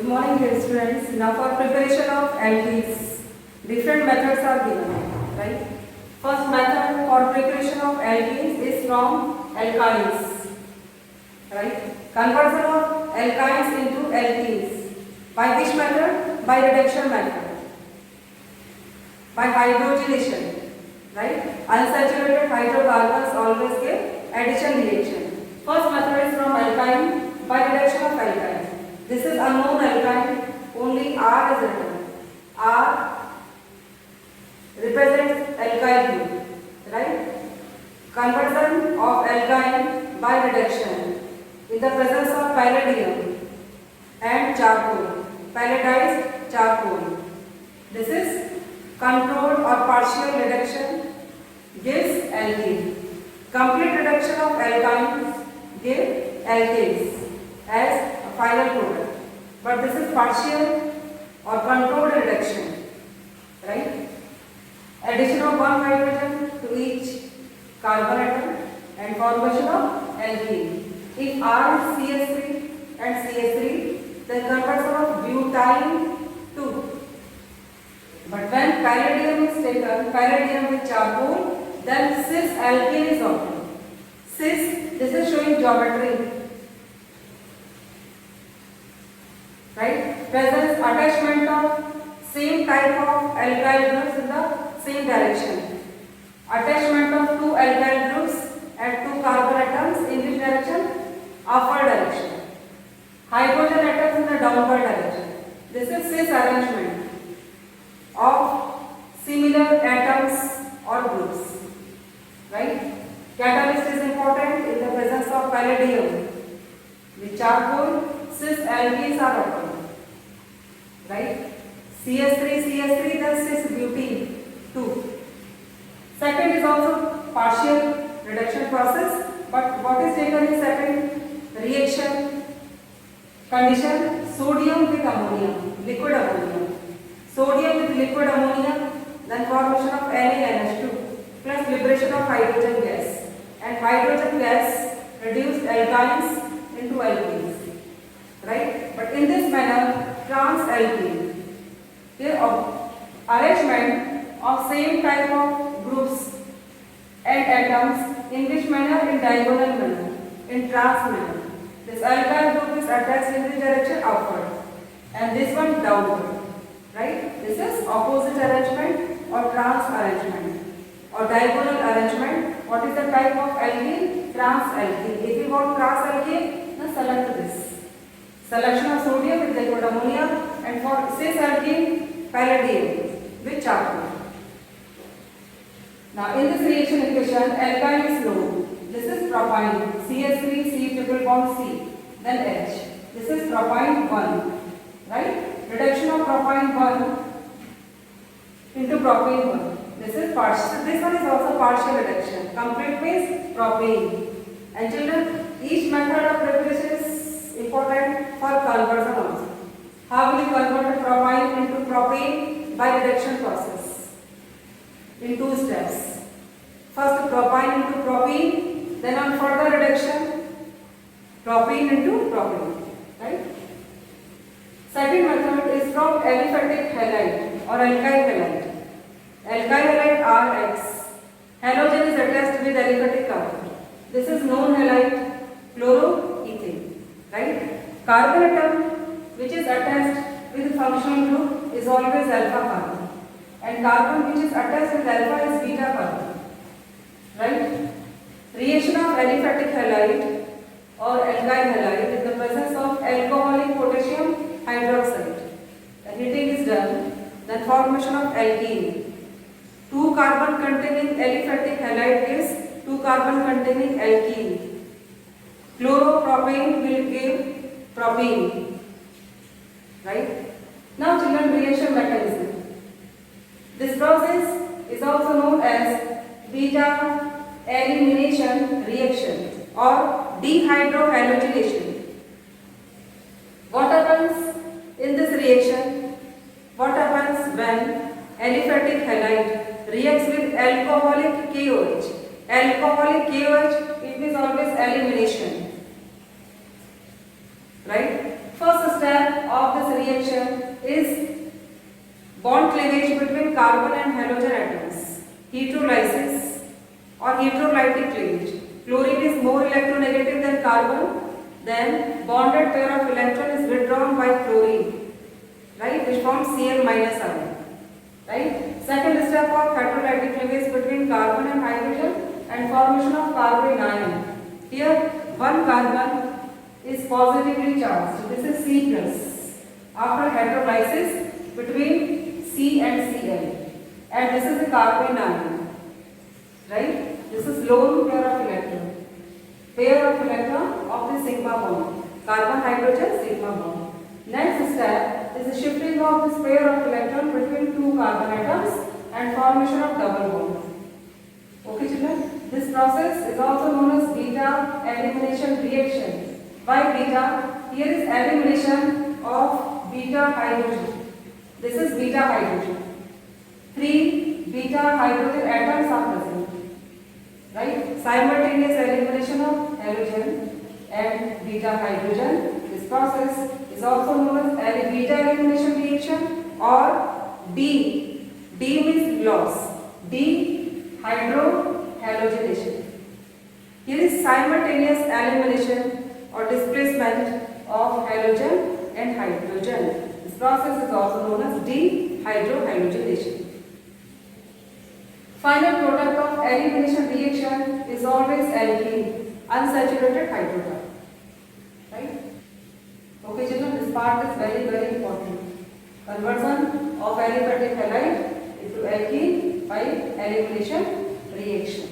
morning, dear students. Now for preparation of alkenes, different methods are given, right? First method for preparation of alkenes is from alkynes, right? Conversion of alkynes into alkenes. By which method? By reduction method. By hydrogenation, right? Unsaturated hydrocarbons always give addition reaction. First method is from alkyne by reduction of alkyne. This is unknown alkyne, only R is written. R represents alkyl group, right? Conversion of alkyne by reduction in the presence of palladium and charcoal, palladized charcoal. This is controlled or partial reduction gives alkene. Complete reduction of alkynes give alkanes as a final product. But this is partial or controlled reduction, right? Addition of one hydrogen to each carbon atom and formation of alkene. If R is CH3 and CH3, then conversion of butyne to. But when palladium is taken, palladium with charcoal, then cis alkene is obtained. Cis, this is showing geometry, right? Presents attachment of same type of alkyl groups in the same direction. Attachment of two alkyl groups and two carbon atoms in which direction? Upward direction. Hydrogen atoms in the downward direction. This is cis arrangement of similar atoms or groups, right? Catalyst is important in the presence of palladium. With charcoal, cis alkenes are obtained, right? CH3, then cis butene 2. Second is also partial reduction process, but what is taken in second reaction condition? Sodium with ammonia, liquid ammonia. Sodium with liquid ammonia, then formation of NaNH2 plus liberation of hydrogen gas. And hydrogen gas reduced alkynes into alkenes, right? But in this manner, trans-alkene. Here, arrangement of same type of groups and atoms in which manner? In diagonal manner, in trans manner. This alkyl group is attached in this direction upward, and this one downward, right? This is opposite arrangement or trans arrangement or diagonal arrangement. What is the type of alkene? Trans-alkene. If you want trans-alkene, then select this. Selection of sodium with liquid ammonia, and for cis-alkene, palladium with charcoal. Now in this reaction equation, alkyne is known. This is propyne, CH3, C triple bond C, then H. This is propyne 1, right? Reduction of propyne 1 into propane 1. This is partial. This one is also partial reduction. Complete means propane. And children, each method of preparation is important for conversion also. How will you convert propyne into propane? By reduction process. In two steps. First propyne into propene, then on further reduction, propene into propane. Right? Second method is from aliphatic halide or alkyl halide. Alkyl halide RX. Halogen is attached with aliphatic carbon. This is known halide, chloroethane. Right? Carbon atom which is attached with functional group is always alpha carbon. And carbon which is attached with alpha is beta carbon. Right? Reaction of aliphatic halide or alkyl halide in the presence of alcoholic potassium hydroxide. The heating is done, then formation of alkene. 2 carbon containing aliphatic halide gives 2 carbon containing alkene. Chloropropane will give propane. Right? Now children, reaction mechanism. This process is also known as beta elimination reaction or dehydrohalogenation. What happens in this reaction? What happens when aliphatic halide reacts with alcoholic KOH? Alcoholic KOH, it is always elimination. Right? First step of this cleavage between carbon and halogen atoms, heterolysis or heterolytic cleavage. Chlorine is more electronegative than carbon, then bonded pair of electron is withdrawn by chlorine, right, which forms Cl minus ion, right. Second step of heterolytic cleavage between carbon and hydrogen and formation of carbene ion. Here one carbon is positively charged, this is C plus. After hydrolysis between C and Cl, and this is the carbene ion, right? This is lone pair of electron of the sigma bond, carbon hydrogen sigma bond. Next step is the shifting of this pair of electron between two carbon atoms and formation of double bond. Okay children, this process is also known as beta elimination reaction. Why beta? Here is elimination of beta hydrogen. This is beta hydrogen. 3 beta hydrogen atoms are present. Right? Simultaneous elimination of halogen and beta hydrogen. This process is also known as beta elimination reaction or D. D means loss. Dehydrohalogenation. Here is simultaneous elimination or displacement of halogen and hydrogen. This process is also known as dehydrohalogenation. Final product of elimination reaction is always alkene, unsaturated hydrocarbon. Right? Okay children, this part is very important. Conversion of aliphatic halide into alkene by elimination reaction.